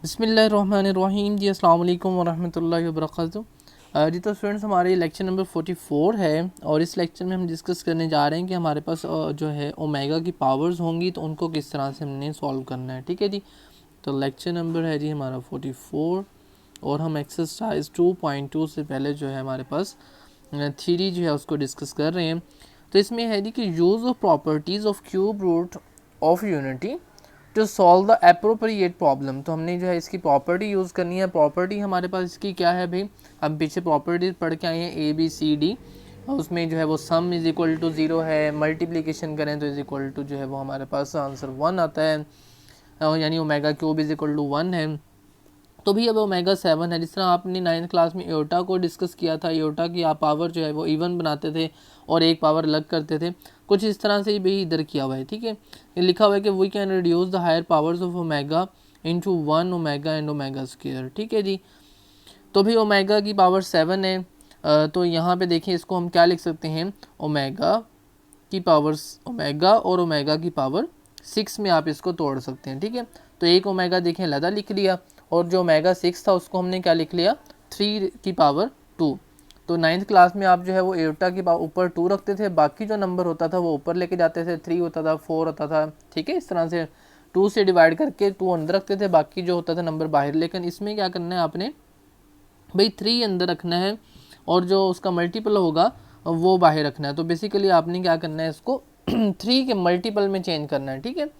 बिस्मिल्लाहिर्रहमानिर्रहीम जी, अस्सलाम वालेकुम वरहमतुल्लाहि वबरकातुहू। जी तो स्टूडेंट्स, हमारे लेक्चर नंबर 44 है और इस लेक्चर में हम डिस्कस करने जा रहे हैं कि हमारे पास जो है ओमेगा की पावर्स होंगी तो उनको किस तरह से हमने सॉल्व करना है। ठीक है जी, तो लेक्चर नंबर है जी हमारा 44 और हम एक्सरसाइज 2.2 से पहले जो है हमारे पास थ्योरी जो है उसको डिस्कस कर रहे हैं। तो इसमें है जी कि use of properties of cube root of unity to solve the appropriate problem. तो हमने जो है इसकी प्रॉपर्टी यूज़ करनी है। प्रॉपर्टी हमारे पास इसकी क्या है भाई, हम पीछे प्रॉपर्टीज पढ़ के आए हैं ABCD, उसमें जो है वो सम इज़ इक्वल टू 0 है, मल्टीप्लिकेशन करें तो इज़ इक्वल टू जो है वो हमारे पास आंसर 1 आता है, यानी omega cube is equal to 1 है। तो भी अब ओमेगा 7 है। जिस तरह आपने 9th क्लास में एयोटा को डिस्कस किया था, एयोटा की आप पावर जो है वो इवन बनाते थे और एक पावर अलग करते थे, कुछ इस तरह से भी इधर किया हुआ है। ठीक है, ये लिखा हुआ है कि we can reduce the higher powers of omega into 1 omega and omega square. ठीक है जी, तो भी ओमेगा की पावर 7 है, तो यहाँ पे देखिए इसको हम क्या लिख सकते हैं, ओमेगा की पावर ओमेगा और ओमेगा की पावर 6 में आप इसको तोड़ सकते हैं। ठीक है, तो एक ओमेगा देखें लदा लिख लिया और जो ओमेगा 6 था उसको हमने क्या लिख लिया, 3 की पावर 2। तो 9th क्लास में आप जो है वो एयोटा के ऊपर 2 रखते थे, बाकी जो नंबर होता था वो ऊपर लेके जाते थे, 3 होता था, 4 होता था। ठीक है, इस तरह से 2 से डिवाइड करके 2 अंदर रखते थे, बाकी जो होता था नंबर बाहर। लेकिन इसमें क्या करना है आपने भाई, 3 अंदर रखना है और जो उसका मल्टीपल होगा वो बाहर रखना है। तो बेसिकली आपने क्या करना है, इसको 3 के मल्टीपल में चेंज करना है। ठीक है,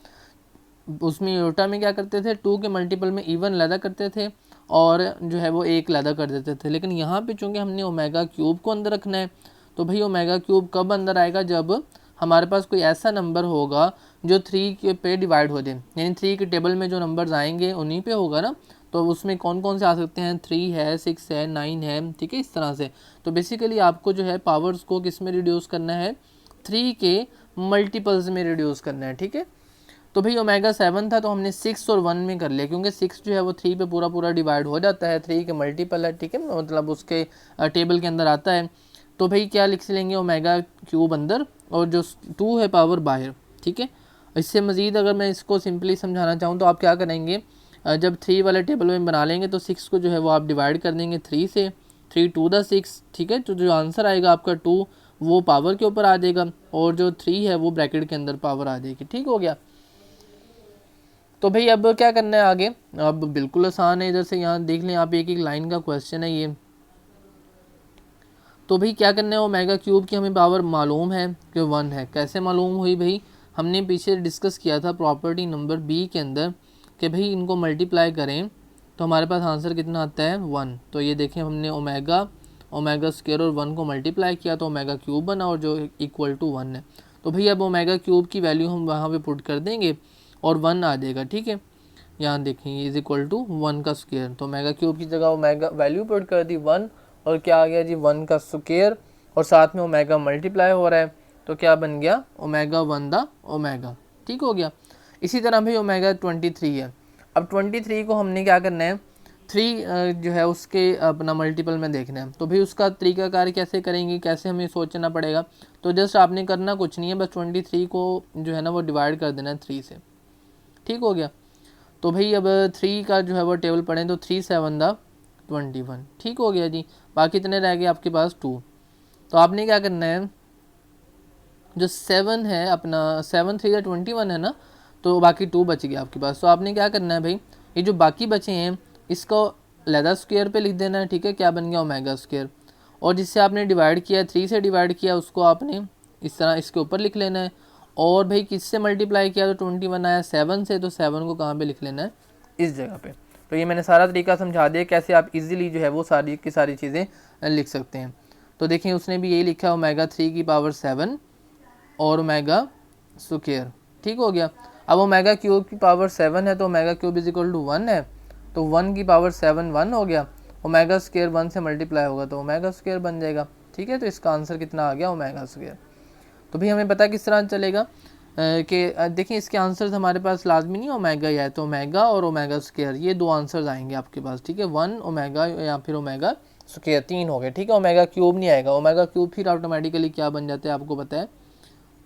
उसमें योटा में क्या करते थे, 2 के मल्टीपल में इवन लैदा करते थे और जो है वो एक लैदा कर देते थे। लेकिन यहाँ पे चूँकि हमने ओमेगा क्यूब को अंदर रखना है, तो भाई ओमेगा क्यूब कब अंदर आएगा, जब हमारे पास कोई ऐसा नंबर होगा जो 3 के पे डिवाइड हो जाए, यानी 3 के टेबल में जो नंबर्स आएंगे उन्हीं पे होगा ना। तो उसमें कौन कौन से आ सकते हैं, 3 है, 6 है, 9 है। ठीक है, इस तरह से। तो बेसिकली आपको जो है पावर्स को किस में रिड्यूस करना है, 3 के मल्टीपल्स में रिड्यूस करना है। ठीक है, तो भाई ओमेगा 7 था तो हमने 6 और 1 में कर लिया, क्योंकि 6 जो है वो 3 पे पूरा पूरा डिवाइड हो जाता है, 3 के मल्टीपल है। ठीक है, मतलब उसके टेबल के अंदर आता है। तो भाई क्या लिख लेंगे, ओमेगा क्यूब अंदर और जो 2 है पावर बाहर। ठीक है, इससे मज़ीद अगर मैं इसको सिंपली समझाना चाहूँ तो आप क्या करेंगे, जब 3 वाले टेबल में बना लेंगे तो 6 को जो है वो आप डिवाइड कर देंगे 3 से, 3 टू द 6। ठीक है, तो जो आंसर आएगा आपका 2 वो पावर के ऊपर आ जाएगा और जो 3 है वो ब्रैकेट के अंदर पावर आ जाएगी। ठीक हो गया। तो भाई अब क्या करना है आगे, अब बिल्कुल आसान है। इधर से यहाँ देख लें आप, एक एक लाइन का क्वेश्चन है ये। तो भाई क्या करना है, ओमेगा क्यूब की हमें पावर मालूम है कि 1 है। कैसे मालूम हुई भाई, हमने पीछे डिस्कस किया था प्रॉपर्टी नंबर B के अंदर कि भाई इनको मल्टीप्लाई करें तो हमारे पास आंसर कितना आता है, 1। तो ये देखें, हमने ओमेगा स्क्वायर और 1 को मल्टीप्लाई किया तो ओमेगा क्यूब बना और जो इक्वल टू 1 है। तो भाई अब ओमेगा क्यूब की वैल्यू हम वहाँ पे पुट कर देंगे और 1 आ जाएगा। ठीक है, यहाँ देखें इज इक्वल टू 1 का स्क्वायर, तो ओमेगा क्यूब की जगह ओमेगा वैल्यू पुट कर दी 1 और क्या आ गया जी, 1 का स्क्वायर और साथ में ओमेगा मल्टीप्लाई हो रहा है तो क्या बन गया, ओमेगा 1 द ओमेगा। ठीक हो गया। इसी तरह भाई ओमेगा 23 है। अब 23 को हमने क्या करना है, 3 जो है उसके अपना मल्टीपल में देखना है। तो भाई उसका तरीकाकार कैसे करेंगे, कैसे हमें सोचना पड़ेगा। तो जस्ट आपने करना कुछ नहीं है, बस 23 को जो है ना वो डिवाइड कर देना है 3 से। ठीक हो गया। तो भाई अब 3 का जो है वो टेबल पढ़ें तो 3 7 द 21। ठीक हो गया जी। बाकी इतने रह गए आपके पास 2। तो आपने क्या करना है, जो 7 है अपना 7 3 द 21 है ना, तो बाकी 2 बच गया आपके पास। तो आपने क्या करना है भाई, ये जो बाकी बचे हैं इसको लेदा स्क्वायर पे लिख देना है। ठीक है, क्या बन गया, ओमेगा स्क्वायर। और जिससे आपने डिवाइड किया, 3 से डिवाइड किया, उसको आपने इस तरह इसके ऊपर लिख लेना है। और भाई किससे मल्टीप्लाई किया तो 21 आया 7 से, तो 7 को कहाँ पे लिख लेना है, इस जगह पे। तो ये मैंने सारा तरीका समझा दिया कैसे आप इजीली जो है वो सारी की सारी चीज़ें लिख सकते हैं। तो देखिए उसने भी यही लिखा, ओमेगा 3 की पावर 7 और ओमेगा स्क्वायर। ठीक हो गया। अब ओमेगा क्यूब की पावर 7 है तो omega cube is equal to 1 है, तो 1 की पावर 7 1 हो गया। ओमेगा स्क्वायर 1 से मल्टीप्लाई होगा तो ओमेगा स्क्वायर बन जाएगा। ठीक है, तो इसका आंसर कितना आ गया, ओमेगा स्क्वायर। तो भाई हमें पता किस तरह चलेगा कि देखिए इसके आंसर्स हमारे पास लाजमी नहीं ओमेगा ही है, तो ओमेगा और ओमेगा स्क्वायर ये 2 आंसर्स आएंगे आपके पास। ठीक है, 1 ओमेगा या फिर ओमेगा स्क्वायर 3 हो गए। ठीक है, ओमेगा क्यूब नहीं आएगा। ओमेगा क्यूब फिर ऑटोमेटिकली क्या बन जाता है आपको पता है,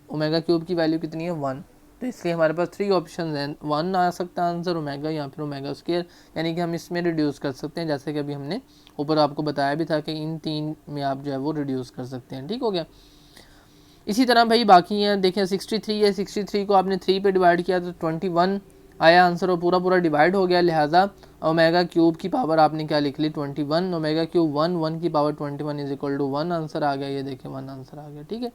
ओमेगा क्यूब की वैल्यू कितनी है, 1। तो इसलिए हमारे पास 3 ऑप्शन हैं, 1 आ सकता है आंसर ओमेगा या फिर ओमेगा स्क्वायर, यानी कि हम इसमें रिड्यूस कर सकते हैं, जैसे कि अभी हमने ऊपर आपको बताया भी था कि इन 3 में आप जो है वो रिड्यूस कर सकते हैं। ठीक हो गया। इसी तरह भाई बाकी हैं, देखें 63 है, 63 को आपने 3 पे डिवाइड किया तो 21 आया आंसर और पूरा पूरा डिवाइड हो गया, लिहाजा ओमेगा क्यूब की पावर आपने क्या लिख ली 21, ओमेगा क्यूब 1, 1 की power 21 is equal to 1 answer आ गया, ये देखें 1 आंसर आ गया। ठीक है,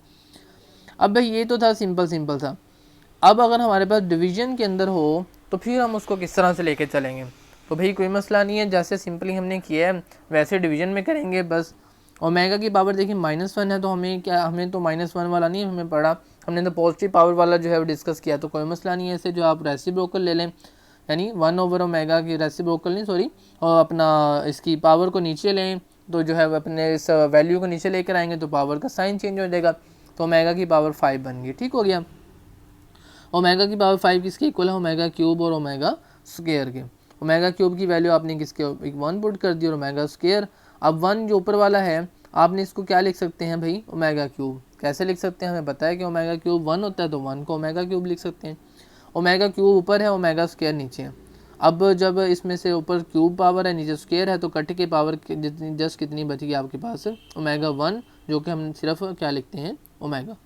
अब भाई ये तो था सिंपल था। अब अगर हमारे पास डिवीजन के अंदर हो तो फिर हम उसको किस तरह से लेके चलेंगे, तो भाई कोई मसला नहीं है, जैसे सिंपली हमने किया है वैसे डिवीजन में करेंगे बस। ओमेगा की पावर देखिए -1 है, तो हमें क्या, हमें तो -1 वाला नहीं हमें पड़ा, हमने तो पॉजिटिव पावर वाला जो है वो डिस्कस किया, तो कोई मसला नहीं है। ऐसे जो आप रेसिप्रोकल ले लें, यानी 1/ओमेगा की रेसिप्रोकल नहीं सॉरी, और अपना इसकी पावर को नीचे लें, तो जो है अपने इस वैल्यू को नीचे लेकर आएंगे तो पावर का साइन चेंज हो जाएगा, तो ओमेगा की पावर 5 बन गई। ठीक हो गया। ओमेगा की पावर 5 किसके इक्वल है, ओमेगा क्यूब और ओमेगा स्क्वायर के। ओमेगा क्यूब की वैल्यू आपने किसके 1 पुट कर दी और ओमेगा स्क्वायर, अब 1 जो ऊपर वाला है आपने इसको क्या लिख सकते हैं भाई, ओमेगा क्यूब। कैसे लिख सकते हैं, हमें पता है कि ओमेगा क्यूब 1 होता है, तो 1 को ओमेगा क्यूब लिख सकते हैं। ओमेगा क्यूब ऊपर है, ओमेगा स्क्वायर नीचे है। अब जब इसमें से ऊपर क्यूब पावर है नीचे स्क्वायर है, तो कट के पावर जितनी जस्ट कितनी बचेगी आपके पास, ओमेगा 1, जो कि हम सिर्फ क्या लिखते हैं ओमेगा।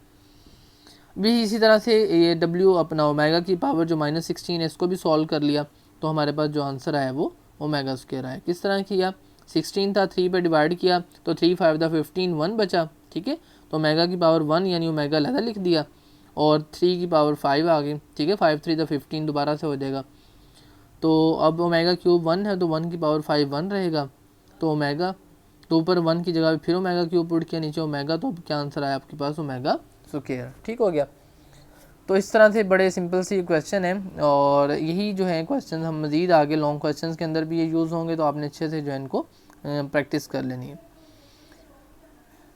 भी इसी तरह से ये डब्ल्यू अपना ओमेगा की पावर जो -16 है इसको भी सॉल्व कर लिया, तो हमारे पास जो आंसर आया वो ओमेगा स्क्वायर आया। किस तरह किया, 16 था 3 पे डिवाइड किया तो 3 5 दा 15 1 बचा। ठीक है, तो ओमेगा की पावर 1 यानी ओमेगा लहदा लिख दिया और 3 की पावर 5 आ गई। ठीक है, 5 3 दा 15 दोबारा से हो जाएगा, तो अब ओमेगा क्यूब 1 है तो 1 की पावर 5 1 रहेगा, तो ओमेगा, तो ऊपर 1 की जगह फिर ओमेगा क्यूब पुट किया, नीचे ओमेगा, तो अब क्या आंसर आया आपके पास ओमेगा स्क्वायर। ठीक हो गया। तो इस तरह से बड़े सिंपल सी क्वेश्चन है, और यही जो है क्वेश्चन हम मज़ीद आगे लॉन्ग क्वेश्चन के अंदर भी ये यूज़ होंगे, तो आपने अच्छे से जो है इनको प्रैक्टिस कर लेनी है।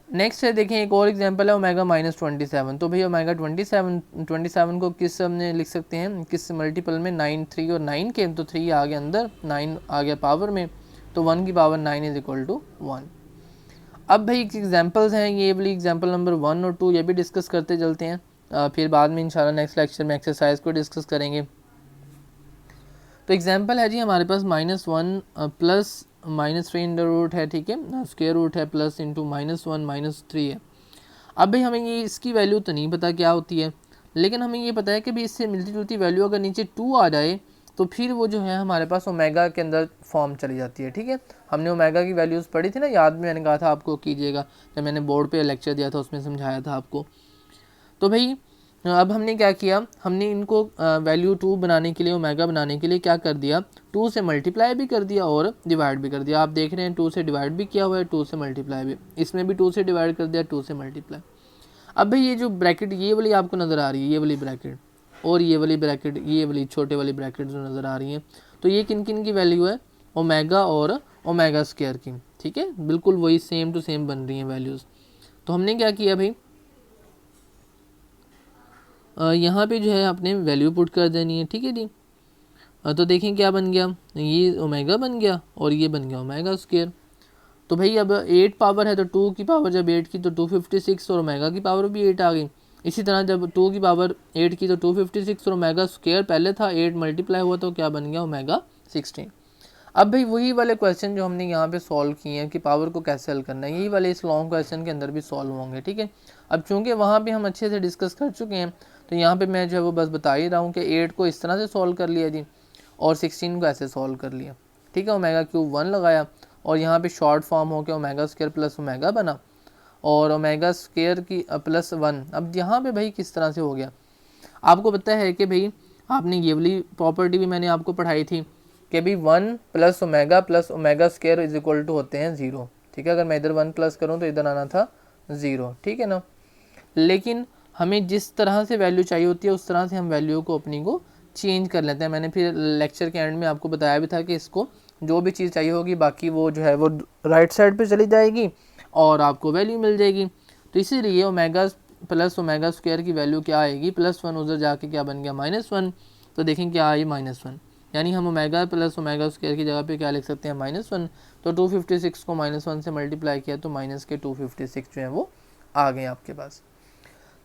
नेक्स्ट है देखें एक और एग्जांपल है ओमेगा -27, तो भैया ओमेगा 27 को किस हमने लिख सकते हैं, किस मल्टीपल में, 9 3 और 9 के, तो 3 आ गया अंदर, 9 आ गया पावर में, तो 1 की पावर 9 इज इक्वल टू 1। अब भाई एग्जांपल्स हैं, ये वाली एग्जांपल नंबर 1 और 2 ये भी डिस्कस करते चलते हैं, फिर बाद में इंशाल्लाह नेक्स्ट लेक्चर में एक्सरसाइज को डिस्कस करेंगे। तो एग्जांपल है जी हमारे पास -1 प्लस -3 इन द रूट है, ठीक है, स्क्वायर रूट है, प्लस इंटू -1 -3 है। अब भाई हमें ये इसकी वैल्यू तो नहीं पता क्या होती है, लेकिन हमें ये पता है कि भाई इससे मिलती जुलती वैल्यू अगर नीचे 2 आ जाए तो फिर वो जो है हमारे पास ओमेगा के अंदर फॉर्म चली जाती है। ठीक है, हमने ओमेगा की वैल्यूज़ पढ़ी थी ना, याद में मैंने कहा था आपको कीजिएगा, जब मैंने बोर्ड पे लेक्चर दिया था उसमें समझाया था आपको। तो भाई अब हमने क्या किया, हमने इनको वैल्यू 2 बनाने के लिए, ओमेगा बनाने के लिए क्या कर दिया, 2 से मल्टीप्लाई भी कर दिया और डिवाइड भी कर दिया। आप देख रहे हैं 2 से डिवाइड भी किया हुआ है, 2 से मल्टीप्लाई भी, इसमें भी 2 से डिवाइड कर दिया, 2 से मल्टीप्लाई। अब भाई ये जो ब्रैकेट ये वाली आपको नज़र आ रही है, ये वाली ब्रैकेट और ये वाली ब्रैकेट, ये वाली छोटे वाली ब्रैकेट जो नज़र आ रही है, तो ये किन किन की वैल्यू है, ओमेगा और ओमेगा स्क्वायर की। ठीक है, बिल्कुल वही सेम टू सेम बन रही हैं वैल्यूज़। तो हमने क्या किया भाई, यहाँ पे जो है आपने वैल्यू पुट कर देनी है। ठीक है जी, तो देखें क्या बन गया, ये ओमेगा बन गया और ये बन गया ओमेगा स्क्वायर। तो भाई अब 8 पावर है तो 2 की पावर जब 8 की तो 256 और ओमेगा की पावर भी 8 आ गई। इसी तरह जब 2 की पावर 8 की तो 256 और ओमेगा स्क्वायर पहले था, 8 मल्टीप्लाई हुआ तो क्या बन गया ओमेगा 16। अब भाई वही वाले क्वेश्चन जो हमने यहाँ पे सॉल्व किए हैं कि पावर को कैसे हल करना है, यही वाले इस लॉन्ग क्वेश्चन के अंदर भी सॉल्व होंगे। ठीक है, अब चूँकि वहाँ पे हम अच्छे से डिस्कस कर चुके हैं तो यहाँ पे मैं जो है वो बस बता ही रहा हूँ कि 8 को इस तरह से सॉल्व कर लिया जी और 16 को ऐसे सॉल्व कर लिया। ठीक है, ओमेगा क्यूब 1 लगाया और यहाँ पे शॉर्ट फॉर्म हो के ओमेगा स्क्वायर प्लस ओमेगा बना और ओमेगा स्क्वायर की प्लस 1। अब यहाँ पे भाई किस तरह से हो गया, आपको पता है कि भाई आपने ये वाली प्रॉपर्टी भी मैंने आपको पढ़ाई थी कि भाई 1 plus omega square is equal to होते हैं 0। ठीक है, अगर मैं इधर 1 प्लस करूँ तो इधर आना था 0। ठीक है ना, लेकिन हमें जिस तरह से वैल्यू चाहिए होती है उस तरह से हम वैल्यू को अपनी को चेंज कर लेते हैं। मैंने फिर लेक्चर के एंड में आपको बताया भी था कि इसको जो भी चीज़ चाहिए होगी बाकी वो जो है वो राइट साइड पे चली जाएगी और आपको वैल्यू मिल जाएगी। तो इसीलिए ओमेगा प्लस ओमेगा स्क्वायर की वैल्यू क्या आएगी, +1 उधर जाके क्या बन गया -1। तो देखें क्या आई -1, यानी हम ओमेगा प्लस ओमेगा स्क्वायर की जगह पे क्या लिख सकते हैं -1। तो 256 को -1 से मल्टीप्लाई किया तो माइनस के 256 जो है वो आ गए आपके पास।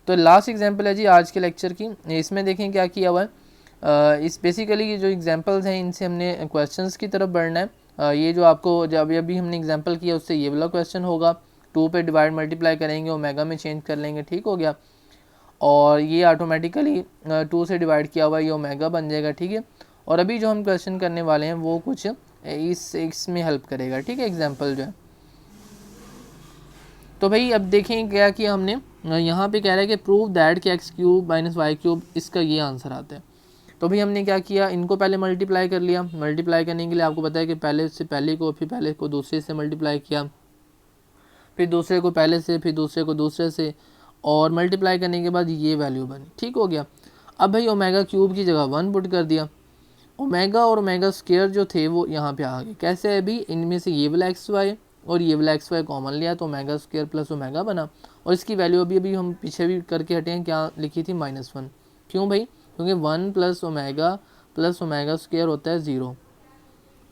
तो लास्ट एग्जांपल है जी आज के लेक्चर की, इसमें देखें क्या किया हुआ है। इस बेसिकली ये जो एग्जांपल्स हैं इनसे हमने क्वेश्चंस की तरफ बढ़ना है। ये जो आपको जब अभी हमने एग्जांपल किया उससे ये वाला क्वेश्चन होगा, 2 पे डिवाइड मल्टीप्लाई करेंगे, ओमेगा में चेंज कर लेंगे, ठीक हो गया। और ये ऑटोमेटिकली 2 से डिवाइड किया हुआ ये ओमेगा बन जाएगा, ठीक है। और अभी जो हम क्वेश्चन करने वाले हैं वो कुछ इसमें हेल्प करेगा, ठीक है, एग्जांपल जो है। तो भाई अब देखें क्या किया हमने, यहाँ पे कह रहा है कि प्रूव दैट कि x cube minus y cube, इसका ये आंसर आता है। तो भाई हमने क्या किया, इनको पहले मल्टीप्लाई कर लिया। मल्टीप्लाई करने के लिए आपको पता है कि पहले से पहले को, फिर पहले को दूसरे से मल्टीप्लाई किया, फिर दूसरे को पहले से, फिर दूसरे को दूसरे से, और मल्टीप्लाई करने के बाद ये वैल्यू बनी, ठीक हो गया। अब भाई ओमेगा क्यूब की जगह 1 पुट कर दिया। ओमेगा और ओमेगा स्क्वायर जो थे वो यहाँ पे आ गए। कैसे है भी, इनमें से ये वाला एक्स वाई और ये वाला एक्स वाई कॉमन लिया तो ओमेगा स्क्वायर प्लस ओमेगा बना। और इसकी वैल्यू अभी हम पीछे भी करके हटे हैं, क्या लिखी थी, -1। क्यों भाई, क्योंकि 1 प्लस ओमेगा स्क्वायर होता है 0,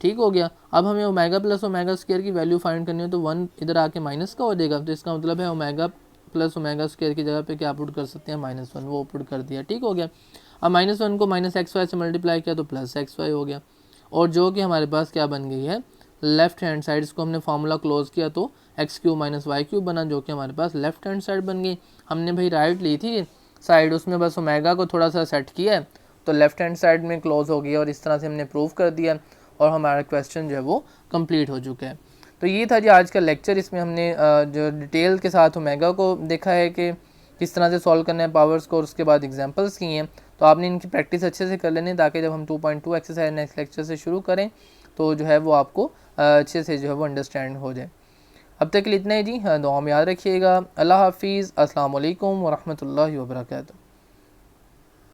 ठीक हो गया। अब हमें ओमेगा प्लस ओमेगा स्क्वायर की वैल्यू फाइंड करनी हो तो 1 इधर आके माइनस का हो जाएगा, तो इसका मतलब है ओमेगा प्लस ओमेगा स्क्वायर की जगह पे क्या पुट कर सकते हैं, -1, वो पुट कर दिया, ठीक हो गया। अब -1 को माइनस एक्स वाई से मल्टीप्लाई किया तो प्लस एक्स वाई हो गया, और जो कि हमारे पास क्या बन गई है, लेफ्ट हैंड साइड। इसको हमने फार्मूला क्लोज किया तो x cube minus y cube बना, जो कि हमारे पास लेफ्ट हैंड साइड बन गई। हमने भाई राइट ली थी साइड, उसमें बस ओमेगा को थोड़ा सा सेट किया है तो लेफ्ट हैंड साइड में क्लोज हो गया, और इस तरह से हमने प्रूव कर दिया और हमारा क्वेश्चन जो है वो कंप्लीट हो चुका है। तो ये था जी आज का लेक्चर। इसमें हमने जो डिटेल के साथ ओमेगा को देखा है कि किस तरह से सॉल्व करना है पावर्स को, और उसके बाद एग्जांपल्स किए हैं। तो आपने इनकी प्रैक्टिस अच्छे से कर लेनी ताकि जब हम 2.2 एक्सरसाइज नेक्स्ट लेक्चर से शुरू करें तो जो है वो आपको अच्छे से जो है वो अंडरस्टैंड हो जाए। अब तक के लिए इतना ही जी, दुआ में याद रखिएगा। अल्लाह हाफिज़, अस्सलाम वालेकुम व रहमतुल्लाहि व बरकातहू।